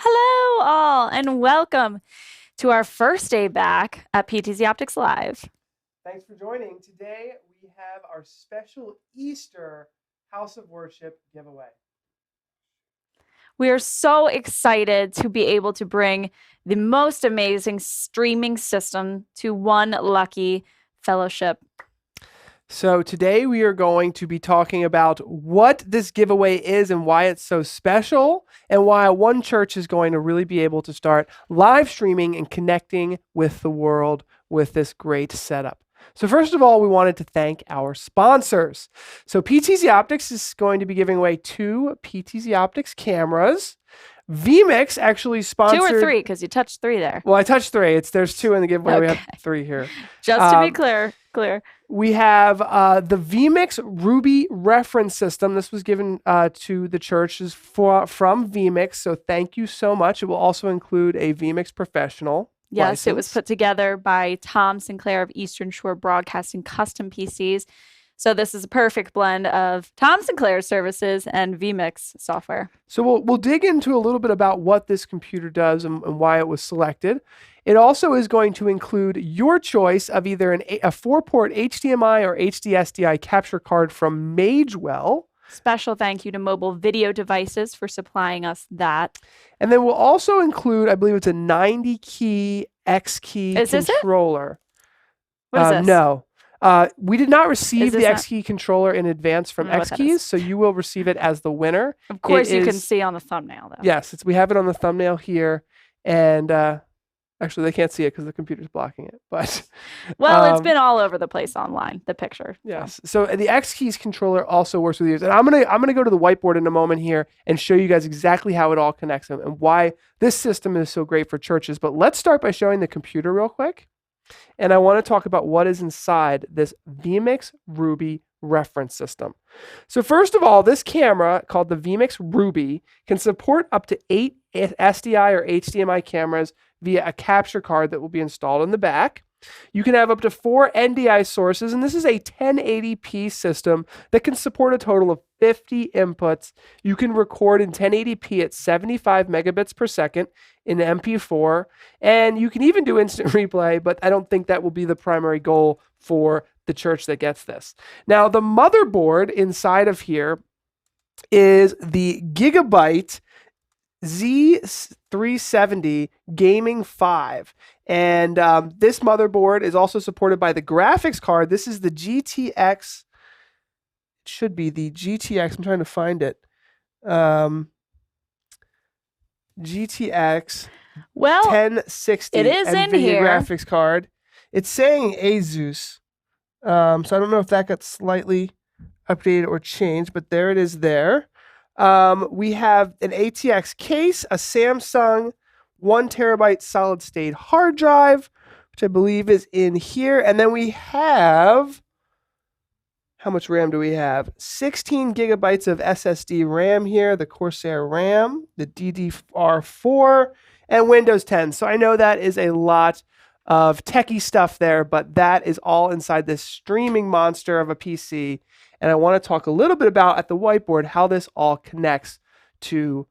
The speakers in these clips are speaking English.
Hello, all, and welcome to our first day back at PTZOptics Live. Thanks for joining. Today we have our special Easter House of Worship giveaway. We are so excited to be able to bring the most amazing streaming system to one lucky fellowship. So today we are going to be talking about what this giveaway is and why it's so special, and why one church is going to really be able to start live streaming and connecting with the world with this great setup. So first of all, we wanted to thank our sponsors. So PTZOptics is going to be giving away 2 PTZOptics cameras. vMix actually sponsored 2 or 3, because you touched 3 there. Well, I touched 3. There's 2 in the giveaway. Okay. We have 3 here. Just to be clear. We have the vMix Ruby reference system. This was given to the churches from vMix, so thank you so much. It will also include a vMix Professional license. It was put together by Tom Sinclair of Eastern Shore Broadcasting Custom PCs. So this is a perfect blend of Tom Sinclair's services and vMix software. So we'll dig into a little bit about what this computer does and why it was selected. It also is going to include your choice of either a 4-port HDMI or HD-SDI capture card from Magewell. Special thank you to Mobile Video Devices for supplying us that. And then we'll also include, I believe it's a 90-key XKey controller. What is this? No. We did not receive the XKey controller in advance from XKeys, so you will receive it as the winner. Of course, you can see on the thumbnail, though. Yes, we have it on the thumbnail here, and actually, they can't see it because the computer's blocking it. But well, it's been all over the place online, the picture. Yes. So the XKeys controller also works with yours, and I'm gonna go to the whiteboard in a moment here and show you guys exactly how it all connects and why this system is so great for churches. But let's start by showing the computer real quick. And I want to talk about what is inside this vMix Ruby reference system. So first of all, this camera called the vMix Ruby can support up to 8 SDI or HDMI cameras via a capture card that will be installed in the back. You can have up to 4 NDI sources, and this is a 1080p system that can support a total of 50 inputs. You can record in 1080p at 75 megabits per second in MP4, and you can even do instant replay, but I don't think that will be the primary goal for the church that gets this. Now, the motherboard inside of here is the Gigabyte Z370 Gaming 5. And this motherboard is also supported by the graphics card. This is the GTX. It should be the GTX. I'm trying to find it. GTX 1060. It is NVIDIA in here. Graphics card. It's saying Asus. So I don't know if that got slightly updated or changed, but there it is there. We have an ATX case, a Samsung 1 terabyte solid state hard drive, which I believe is in here. And then we have, how much RAM do we have? 16 gigabytes of SSD RAM here, the Corsair RAM, the DDR4, and Windows 10. So I know that is a lot of techie stuff there, but that is all inside this streaming monster of a PC. And I want to talk a little bit about at the whiteboard how this all connects to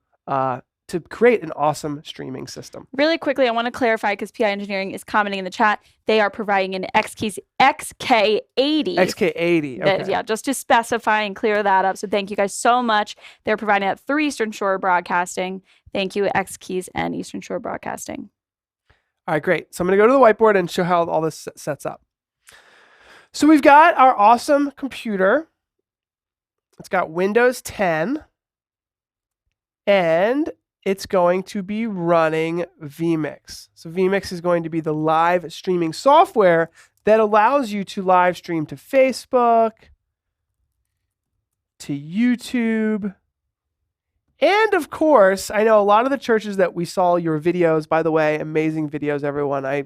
create an awesome streaming system. Really quickly, I want to clarify because PI Engineering is commenting in the chat. They are providing an XKeys XK80. XK80. Okay. Yeah, just to specify and clear that up. So thank you guys so much. They're providing that through Eastern Shore Broadcasting. Thank you, XKeys and Eastern Shore Broadcasting. All right, great. So I'm going to go to the whiteboard and show how all this sets up. So we've got our awesome computer. It's got Windows 10, and it's going to be running vMix. So vMix is going to be the live streaming software that allows you to live stream to Facebook, to YouTube, and of course, I know a lot of the churches that we saw your videos, by the way, amazing videos, everyone. I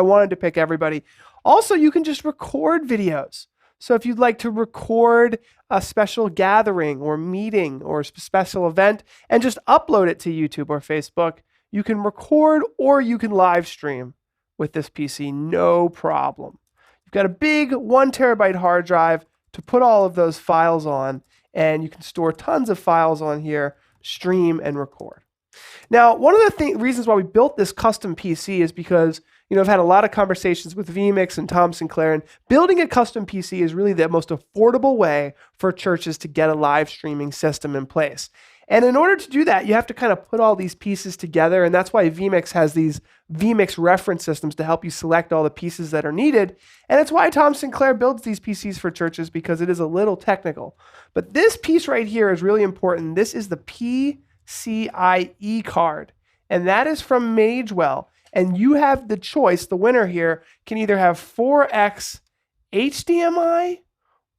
wanted to pick everybody. Also, you can just record videos. So if you'd like to record a special gathering or meeting or special event and just upload it to YouTube or Facebook, you can record or you can live stream with this PC, no problem. You've got a big 1 terabyte hard drive to put all of those files on, and you can store tons of files on here, stream and record. Now, one of the reasons why we built this custom PC is because, I've had a lot of conversations with vMix and Tom Sinclair, and building a custom PC is really the most affordable way for churches to get a live streaming system in place. And in order to do that, you have to kind of put all these pieces together, and that's why vMix has these vMix reference systems to help you select all the pieces that are needed. And it's why Tom Sinclair builds these PCs for churches, because it is a little technical. But this piece right here is really important. This is the PCIe card, and that is from Magewell. And you have the choice, the winner here can either have 4x HDMI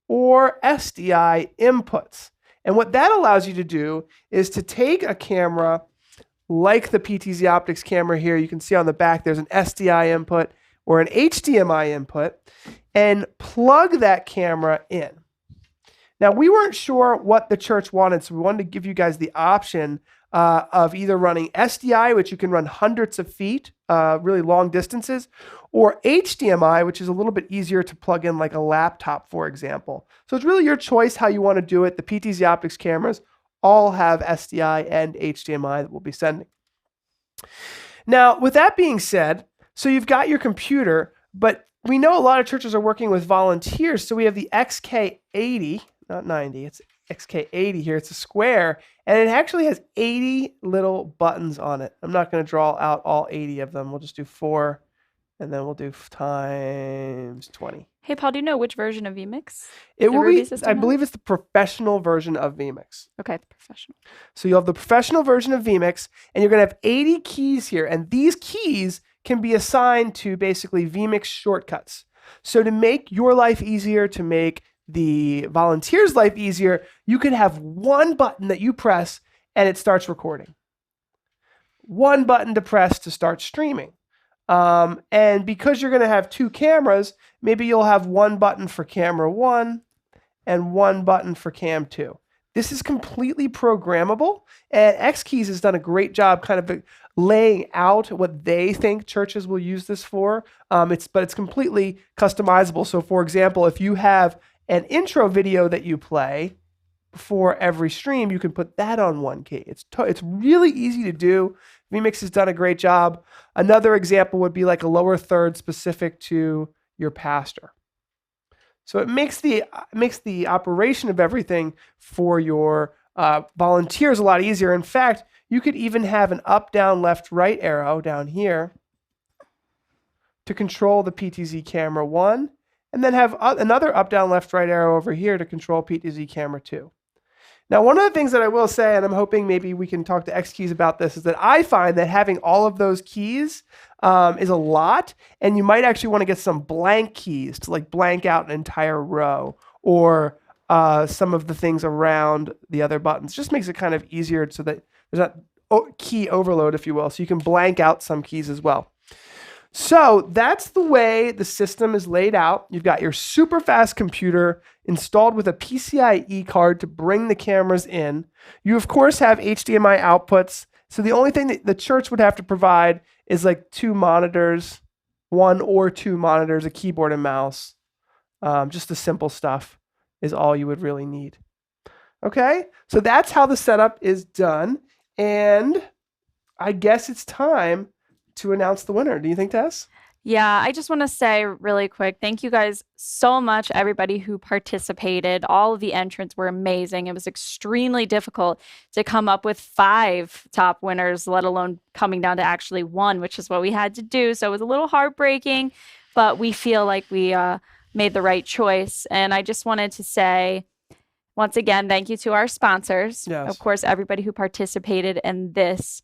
or SDI inputs. And what that allows you to do is to take a camera like the PTZOptics camera here. You can see on the back there's an SDI input or an HDMI input, and plug that camera in. Now, we weren't sure what the church wanted, so we wanted to give you guys the option of either running SDI, which you can run hundreds of feet, really long distances, or HDMI, which is a little bit easier to plug in like a laptop, for example. So it's really your choice how you want to do it. The PTZOptics cameras all have SDI and HDMI that we'll be sending. Now, with that being said, so you've got your computer, but we know a lot of churches are working with volunteers, so we have the XK80, not 90, it's XK80 here. It's a square, and it actually has 80 little buttons on it. I'm not going to draw out all 80 of them. We'll just do 4, and then we'll do times 20. Hey, Paul, do you know which version of vMix? It will be, I believe it's the professional version of vMix. Okay, the professional. So you'll have the professional version of vMix, and you're going to have 80 keys here, and these keys can be assigned to basically vMix shortcuts. So to make your life easier, to make the volunteer's life easier, you could have one button that you press and it starts recording. One button to press to start streaming. And because you're going to have 2 cameras, maybe you'll have one button for camera 1 and one button for cam 2. This is completely programmable, and XKeys has done a great job kind of laying out what they think churches will use this for. But it's completely customizable. So for example, if you have an intro video that you play for every stream, you can put that on one key. It's really easy to do. vMix has done a great job. Another example would be like a lower third specific to your pastor. So it makes the operation of everything for your volunteers a lot easier. In fact, you could even have an up, down, left, right arrow down here to control the PTZ camera 1, and then have another up, down, left, right arrow over here to control PTZ camera 2. Now, one of the things that I will say, and I'm hoping maybe we can talk to XKeys about this, is that I find that having all of those keys is a lot, and you might actually want to get some blank keys to like blank out an entire row, or some of the things around the other buttons. Just makes it kind of easier so that there's not key overload, if you will, so you can blank out some keys as well. So that's the way the system is laid out. You've got your super fast computer installed with a PCIe card to bring the cameras in. You, of course, have HDMI outputs. So the only thing that the church would have to provide is like 2 monitors, 1 or 2 monitors, a keyboard and mouse. Just the simple stuff is all you would really need. Okay, so that's how the setup is done. And I guess it's time to announce the winner. Do you think, Tess? Yeah, I just want to say really quick, thank you guys so much, everybody who participated. All of the entrants were amazing. It was extremely difficult to come up with 5 top winners, let alone coming down to actually 1, which is what we had to do. So it was a little heartbreaking, but we feel like we made the right choice. And I just wanted to say, once again, thank you to our sponsors. Yes. Of course, everybody who participated in this.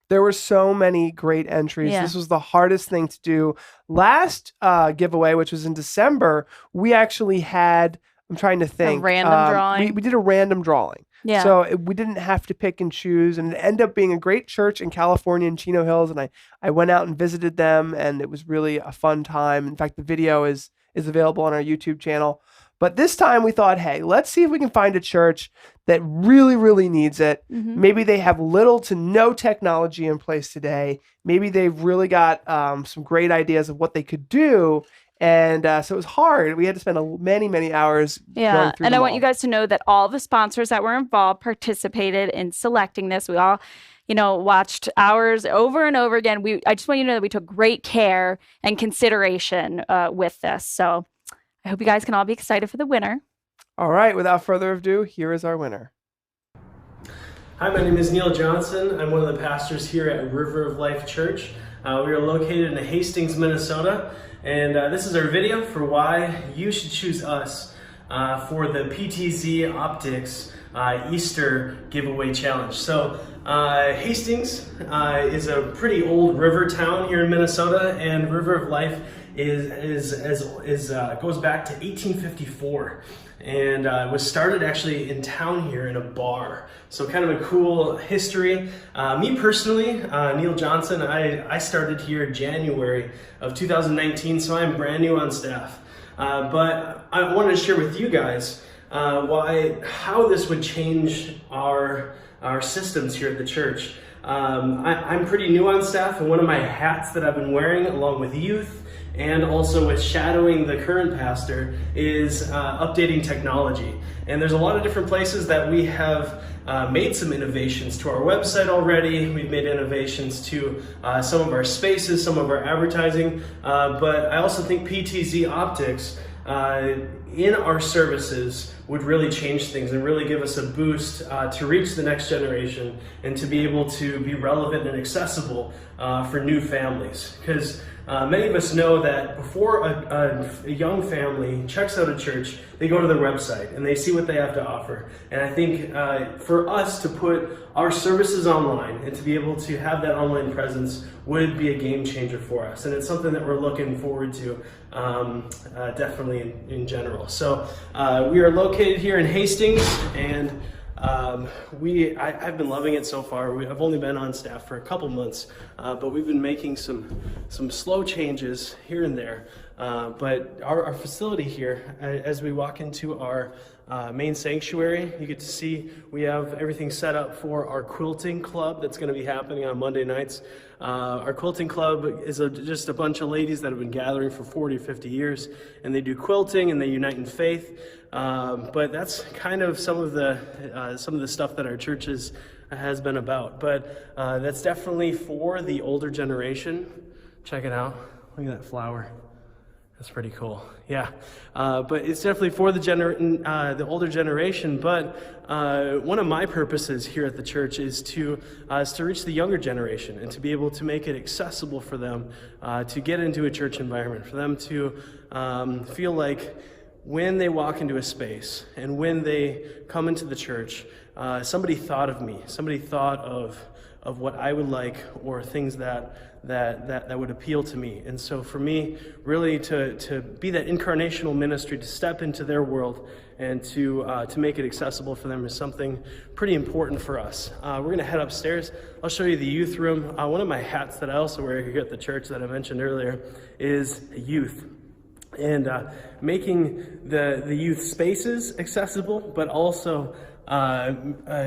There were so many great entries. Yeah. This was the hardest thing to do. Last giveaway, which was in December, we actually had, I'm trying to think. A random drawing? We did a random drawing. Yeah. So we didn't have to pick and choose. And it ended up being a great church in California, in Chino Hills. And I went out and visited them, and it was really a fun time. In fact, the video is available on our YouTube channel. But this time we thought, hey, let's see if we can find a church that really, really needs it. Mm-hmm. Maybe they have little to no technology in place today. Maybe they've really got some great ideas of what they could do. And so it was hard. We had to spend many, many hours going through and I them want all. you guys to know that all the sponsors that were involved participated in selecting this. We all watched hours over and over again. I just want you to know that we took great care and consideration with this. So I hope you guys can all be excited for the winner. All right, without further ado, here is our winner. Hi, my name is Neil Johnson. I'm one of the pastors here at River of Life Church. We are located in Hastings, Minnesota, and this is our video for why you should choose us for the PTZOptics Easter giveaway challenge. So Hastings is a pretty old river town here in Minnesota, and River of Life goes back to 1854. And was started actually in town here in a bar. So kind of a cool history. Me personally, Neil Johnson, I started here January of 2019, so I'm brand new on staff. But I wanted to share with you guys how this would change our systems here at the church. I'm pretty new on staff, and one of my hats that I've been wearing along with youth and also with shadowing the current pastor is updating technology. And there's a lot of different places that we have made some innovations to our website already. We've made innovations to some of our spaces, some of our advertising, but I also think PTZOptics in our services would really change things and really give us a boost to reach the next generation and to be able to be relevant and accessible for new families. Because many of us know that before a young family checks out a church, they go to their website and they see what they have to offer. And I think for us to put our services online and to be able to have that online presence would be a game changer for us. And it's something that we're looking forward to definitely in general. So we are located here in Hastings, and I've been loving it so far. I've only been on staff for a couple months, but we've been making some slow changes here and there. But our facility here, as we walk into our main sanctuary, you get to see we have everything set up for our quilting club that's going to be happening on Monday nights. Our quilting club is just a bunch of ladies that have been gathering for 40 or 50 years, and they do quilting and they unite in faith. But that's kind of some of the stuff that our church has been about. But that's definitely for the older generation. Check it out. Look at that flower. That's pretty cool. Yeah, but it's definitely for the older generation. But one of my purposes here at the church is to reach the younger generation and to be able to make it accessible for them to get into a church environment, for them to feel like when they walk into a space and when they come into the church, somebody thought of me, somebody thought of what I would like, or things that would appeal to me. And so for me, really to be that incarnational ministry, to step into their world and to make it accessible for them is something pretty important for us. We're gonna head upstairs. I'll show you the youth room. One of my hats that I also wear here at the church that I mentioned earlier is youth. And making the youth spaces accessible, but also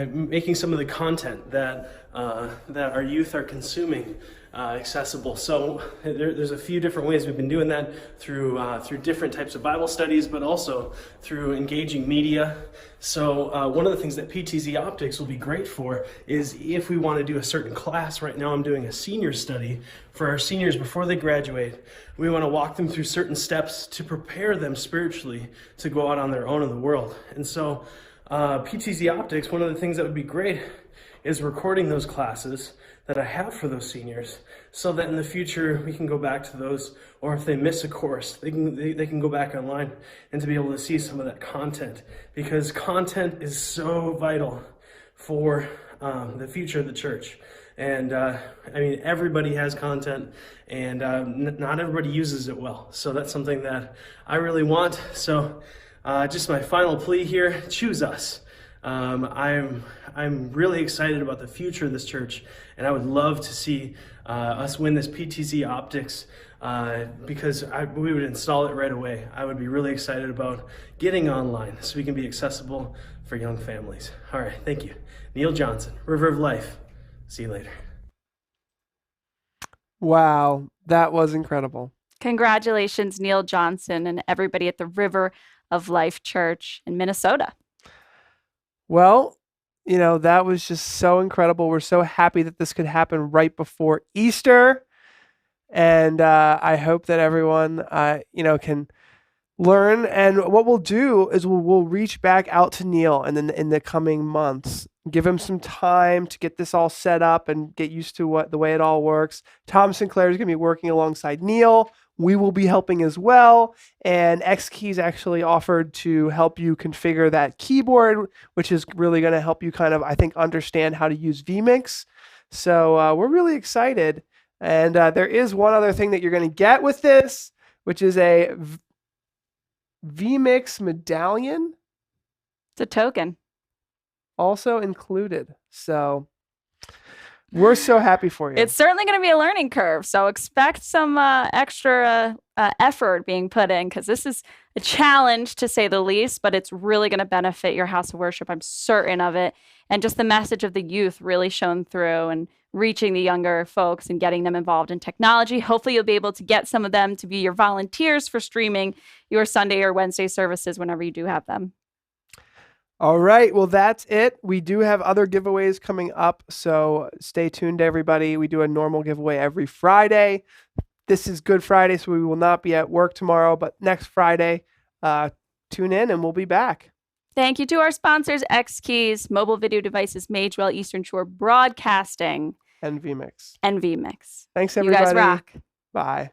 making some of the content that our youth are consuming accessible. So there's a few different ways we've been doing that through different types of Bible studies, but also through engaging media. So one of the things that PTZOptics will be great for is if we want to do a certain class. Right now I'm doing a senior study for our seniors before they graduate. We want to walk them through certain steps to prepare them spiritually to go out on their own in the world. And so PTZOptics, one of the things that would be great is recording those classes that I have for those seniors, so that in the future we can go back to those, or if they miss a course, they can go back online and to be able to see some of that content, because content is so vital for the future of the church. And I mean, everybody has content, and not everybody uses it well. So that's something that I really want. So just my final plea here: choose us. I'm really excited about the future of this church, and I would love to see us win this PTZOptics because we would install it right away. I would be really excited about getting online so we can be accessible for young families. All right, thank you. Neil Johnson, River of Life. See you later. Wow, that was incredible. Congratulations, Neil Johnson, and everybody at the River of Life Church in Minnesota. Well, you know, that was just so incredible. We're so happy that this could happen right before Easter. And I hope that everyone, you know, can learn. And what we'll do is we'll reach back out to Neil and then in the coming months, give him some time to get this all set up and get used to the way it all works. Tom Sinclair is going to be working alongside Neil. We will be helping as well. And XKeys actually offered to help you configure that keyboard, which is really going to help you kind of, I think, understand how to use vMix. So we're really excited. And there is one other thing that you're going to get with this, which is a vMix medallion. It's a token. Also included. So we're so happy for you. It's certainly going to be a learning curve. So expect some extra effort being put in, because this is a challenge to say the least, but it's really going to benefit your house of worship. I'm certain of it. And just the message of the youth really shone through and reaching the younger folks and getting them involved in technology. Hopefully you'll be able to get some of them to be your volunteers for streaming your Sunday or Wednesday services whenever you do have them. All right. Well, that's it. We do have other giveaways coming up, so stay tuned, everybody. We do a normal giveaway every Friday. This is Good Friday, so we will not be at work tomorrow, but next Friday, tune in and we'll be back. Thank you to our sponsors, XKeys, Mobile Video Devices, Magewell, Eastern Shore Broadcasting, And vMix. and vMix. Thanks, You everybody. guys rock. Bye.